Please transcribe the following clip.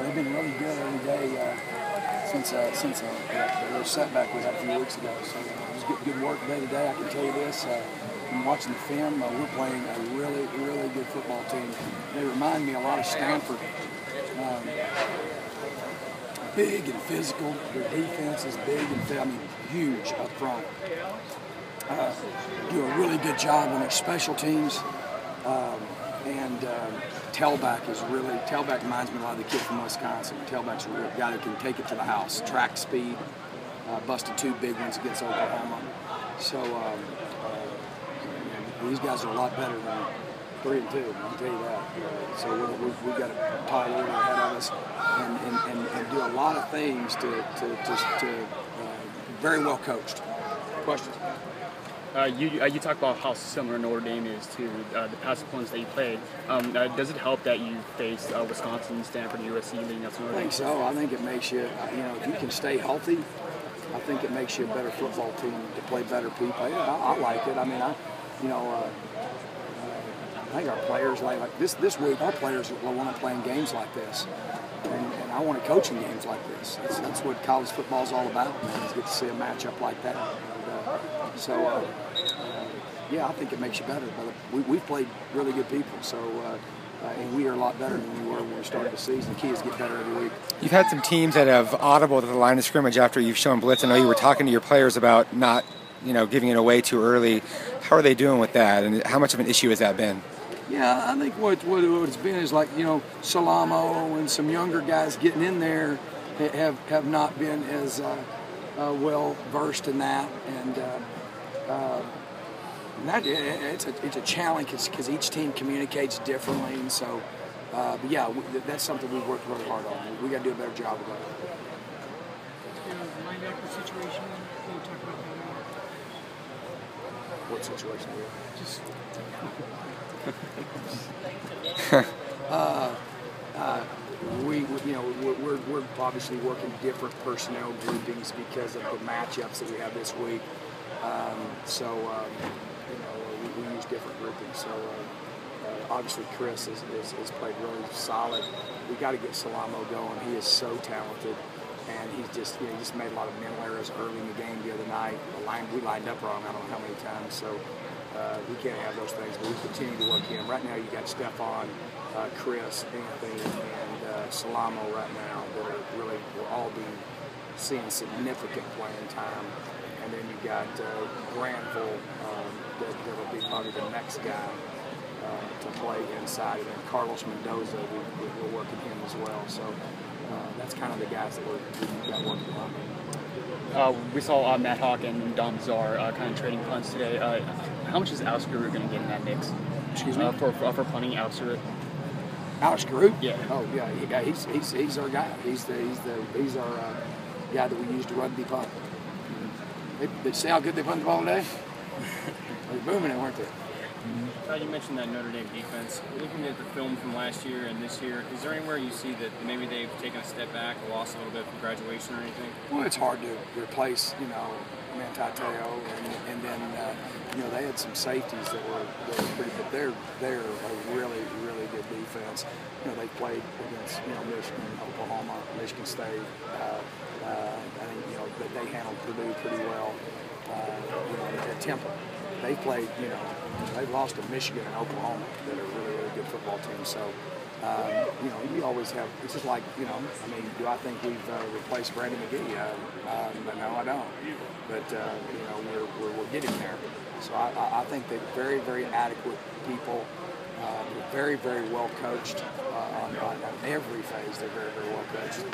They've been really good every day since the little setback we had a few weeks ago. So it was good work day to day. I can tell you this. From watching the film, we're playing a really, really good football team. They remind me a lot of Stanford. Big and physical. Their defense is big and huge up front. Do a really good job on their special teams. Tailback reminds me a lot of the kid from Wisconsin. Tailback's a real guy that can take it to the house. Track speed, busted 2 big ones against Oklahoma. So these guys are a lot better than 3 and 2. I can tell you that. So we've got a tall order ahead of us, and do a lot of things to very well coached. Questions? You talk about how similar Notre Dame is to the past opponents that you played. Does it help that you faced Wisconsin, Stanford, USC leading up to Notre Dame? I think so. I think it makes you, if you can stay healthy, I think it makes you a better football team to play better people. Yeah, I like it. I mean, I think our players like this week. Our players want to play in games like this, and I want to coach in games like this. That's what college football is all about. Man, is get to see a matchup like that. Yeah, I think it makes you better. But we've played really good people, and we are a lot better than we were when we started the season. The key is to get better every week. You've had some teams that have audibled at the line of scrimmage after you've shown blitz. I know you were talking to your players about not, giving it away too early. How are they doing with that, and how much of an issue has that been? Yeah, I think what it's been is like, Salamo and some younger guys getting in there have not been as well versed in that, and it's a challenge because each team communicates differently, and so but yeah, that's something we've worked really hard on. We got to do a better job of that. Linebacker situation. Can you talk about that? What situation? Just. We're obviously working different personnel groupings because of the matchups that we have this week. We use different groupings. So obviously Chris has played really solid. We got to get Salamo going. He is so talented, and he's just made a lot of mental errors early in the game the other night. We lined up wrong I don't know how many times. So we can't have those things, but we continue to work him. Right now you got Stephon, Chris, Anthony, and Salamo right now that will all be seeing significant playing time. And then you got Granville that'll be probably the next guy to play inside. And then Carlos Mendoza, we're working him as well. So that's kind of the guys that we've got working on. We saw Matt Hawk and Dom Bazar kind of trading punts today. How much is Alex Garou going to get in that mix? Excuse me? For punting, Alex Garou. Alex Garou? Yeah. Oh yeah, he's our guy. He's our guy that we use to rugby punt. They see how good they punt the ball today? They're booming it, weren't they? You mentioned that Notre Dame defense. Looking at the film from last year and this year, is there anywhere you see that maybe they've taken a step back or lost a little bit from graduation or anything? Well, it's hard to replace, Manti Te'o, and then, they had some safeties that were pretty good. They're a really, really good defense. They played against, Michigan, Oklahoma, Michigan State. I think, they handled Purdue pretty well. At Temple, they played, they've lost to Michigan and Oklahoma that are really, really good football teams. So, you always have, it's just like, do I think we've replaced Brandon McGee? No, I don't. But, we're getting there. So I think they're very, very adequate people. They're very, very well coached on every phase. They're very, very well coached.